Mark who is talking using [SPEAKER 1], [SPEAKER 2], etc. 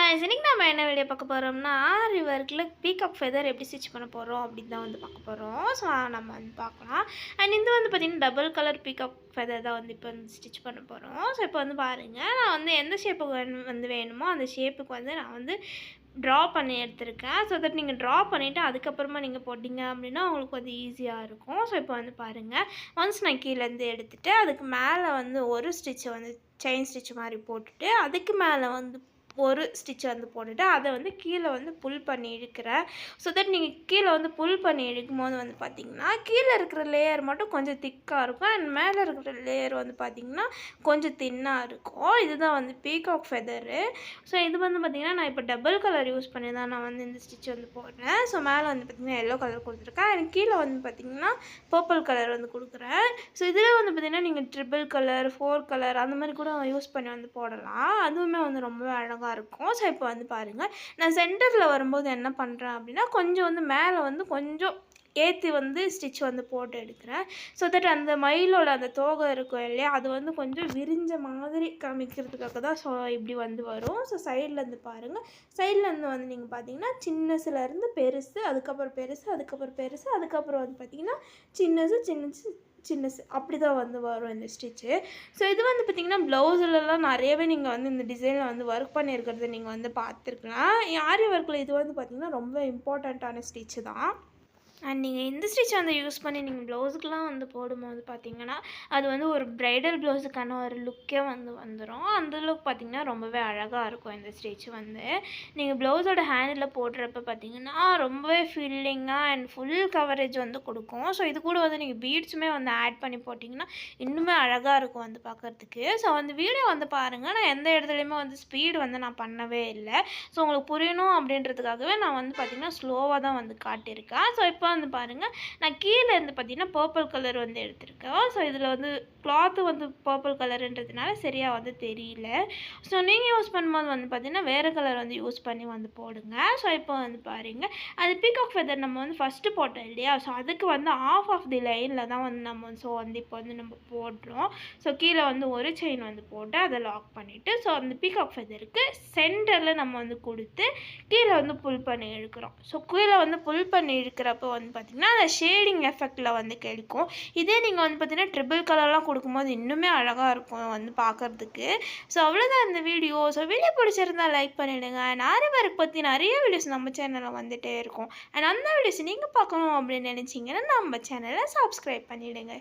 [SPEAKER 1] Guys இன்னைக்கு நம்ம என்ன வீடியோ பார்க்க போறோம்னா ஆரி வர்க்ல பீகாக் ஃபெதர் எப்படி ஸ்டிட்ச் பண்ண போறோம் அப்படி தான் வந்து பார்க்க போறோம். சோ நம்ம வந்து பார்க்கலாம். அண்ட் இது வந்து பாத்தீங்கன்னா டபுள் கலர் பீகாக் ஃபெதர் தான் வந்து இப்போ வந்து ஸ்டிட்ச் பண்ண போறோம். சோ இப்போ வந்து பாருங்க நான் வந்து எந்த ஷேப்புக்கு வந்து வேணுமோ அந்த ஷேப்புக்கு வந்து நான் வந்து ட்ரா பண்ணி எடுத்திருக்கேன். ஸோ தட் நீங்கள் ட்ரா பண்ணிவிட்டு அதுக்கப்புறமா நீங்கள் போட்டிங்க அப்படின்னா உங்களுக்கு வந்து ஈஸியாக இருக்கும். ஸோ இப்போ வந்து பாருங்கள், ஒன்ஸ் நான் கீழேருந்து எடுத்துகிட்டு அதுக்கு மேலே வந்து ஒரு ஸ்டிச்சை வந்து செயின் ஸ்டிச் மாதிரி போட்டுட்டு அதுக்கு மேலே வந்து ஒரு ஸ்டிச் வந்து போட்டுட்டு அதை வந்து கீழே வந்து புல் பண்ணி இழுக்கிறேன். ஸோ தட் நீங்கள் கீழே வந்து புல் பண்ணி இழுக்கும் போது வந்து பார்த்திங்கன்னா கீழே இருக்கிற லேயர் மட்டும் கொஞ்சம் திக்காக இருக்கும் அண்ட் மேலே இருக்கிற லேயர் வந்து பார்த்திங்கன்னா கொஞ்சம் தின்னாக இருக்கும். இதுதான் வந்து பீகாக் ஃபெதரு. ஸோ இது வந்து பார்த்திங்கன்னா நான் இப்போ டபுள் கலர் யூஸ் பண்ணி தான் நான் வந்து இந்த ஸ்டிச் வந்து போடுறேன். ஸோ மேலே வந்து பார்த்திங்கன்னா எல்லோ கலர் கொடுத்துருக்கேன் அண்ட் கீழே வந்து பார்த்திங்கன்னா பர்பிள் கலர் வந்து கொடுக்குறேன். ஸோ இதில் வந்து பார்த்திங்கன்னா நீங்கள் ட்ரிபிள் கலர் 4 கலர் அந்த மாதிரி கூட யூஸ் பண்ணி வந்து போடலாம். அதுவுமே வந்து ரொம்பவே அழகாக இருக்கும். ஸோ இப்போ வந்து பாருங்கள், நான் சென்டரில் வரும்போது என்ன பண்ணுறேன் அப்படின்னா கொஞ்சம் வந்து மேலே வந்து கொஞ்சம் ஏற்றி வந்து ஸ்டிச் வந்து போட்டு எடுக்கிறேன். ஸோ தட் அந்த மயிலோட அந்த தோகை இருக்கும் இல்லையா, அது வந்து கொஞ்சம் விரிஞ்ச மாதிரி காமிக்கிறதுக்காக தான். ஸோ இப்படி வந்து வரும். ஸோ சைட்லேருந்து பாருங்கள், சைட்லேருந்து வந்து நீங்கள் பார்த்தீங்கன்னா சின்னசுலேருந்து பெருசு, அதுக்கப்புறம் பெருசு, அதுக்கப்புறம் பெருசு, அதுக்கப்புறம் வந்து பார்த்திங்கன்னா சின்னசு சின்னசு சின்னசு அப்படி தான் வந்து வரும் இந்த ஸ்டிச்சு. ஸோ இது வந்து பார்த்திங்கன்னா ப்ளவுஸ்லலாம் நிறையவே நீங்கள் வந்து இந்த டிசைனில் வந்து ஒர்க் பண்ணியிருக்கிறத நீங்கள் வந்து பார்த்துருக்கலாம். ஆரி ஒர்க்கில் இது வந்து பார்த்திங்கன்னா ரொம்ப இம்பார்ட்டண்ட்டான ஸ்டிச்சு தான். அண்ட் நீங்கள் இந்த ஸ்டிச் வந்து யூஸ் பண்ணி நீங்கள் ப்ளவுஸுக்கெலாம் வந்து போடும்போது பார்த்திங்கன்னா அது வந்து ஒரு ப்ரைடல் ப்ளவுஸுக்கான ஒரு லுக்கே வந்து வந்துடும். அந்த லுக் பார்த்திங்கன்னா ரொம்பவே அழகாக இருக்கும். இந்த ஸ்டிச் வந்து நீங்கள் ப்ளவுஸோட ஹேண்டில் போடுறப்ப பார்த்திங்கன்னா ரொம்பவே ஃபில்லிங்காக அண்ட் ஃபுல் கவரேஜ் வந்து கொடுக்கும். ஸோ இது கூட வந்து நீங்கள் பீட்ஸுமே வந்து ஆட் பண்ணி போட்டிங்கன்னா இன்னுமே அழகாக இருக்கும் வந்து பார்க்குறதுக்கு. ஸோ அந்த வீடியோ வந்து பாருங்கள், நான் எந்த இடத்துலையுமே வந்து ஸ்பீடு வந்து நான் பண்ணவே இல்லை. ஸோ உங்களுக்கு புரியணும் அப்படின்றதுக்காகவே நான் வந்து பார்த்திங்கன்னா ஸ்லோவாக தான் வந்து காட்டியிருக்கேன். ஸோ இப்போ வந்து பாருங்கள், நான் கீழே இருந்து பார்த்தீங்கன்னா பர்பிள் கலர் வந்து எடுத்திருக்கேன். ஸோ இதில் வந்து கிளாத்து வந்து பர்பிள் கலருன்றதுனால சரியாக வந்து தெரியல. ஸோ நீங்கள் யூஸ் பண்ணும்போது வந்து பார்த்திங்கன்னா வேறு கலர் வந்து யூஸ் பண்ணி வந்து போடுங்க. ஸோ இப்போ வந்து பாருங்கள், அது பீகாக் ஃபெதர் நம்ம வந்து ஃபஸ்ட்டு போட்டோம் இல்லையா, ஸோ அதுக்கு வந்து ஆஃப் தி லைனில் தான் வந்து நம்ம ஸோ வந்து இப்போ வந்து நம்ம போடுறோம். ஸோ கீழே வந்து ஒரு செயின் வந்து போட்டு அதை லாக் பண்ணிவிட்டு ஸோ அந்த பீகாக் ஃபெதருக்கு சென்டரில் நம்ம வந்து கொடுத்து கீழே வந்து புல் பண்ணி இழுக்கிறோம். ஸோ கீழே வந்து புல் பண்ணி இழுக்கிறப்போ வந்து பார்த்திங்கன்னா அந்த ஷேடிங் எஃபெக்டில் வந்து கிடைக்கும். இதே நீங்கள் வந்து பார்த்திங்கன்னா ட்ரிபிள் கலர்லாம் கொடுக்கும்போது இன்னுமே அழகாக இருக்கும் வந்து பார்க்குறதுக்கு. ஸோ அவ்வளோதான் இந்த வீடியோ. ஸோ வீடியோ பிடிச்சிருந்தால் லைக் பண்ணிவிடுங்க. ஆரி ஒர்க் பற்றி நிறைய வீடியோஸ் நம்ம சேனலில் வந்துகிட்டே இருக்கும். அண்ட் அந்த வீடியோஸ் நீங்கள் பார்க்கணும் அப்படின்னு நினச்சிங்கன்னா நம்ம சேனலை சப்ஸ்கிரைப் பண்ணிவிடுங்க.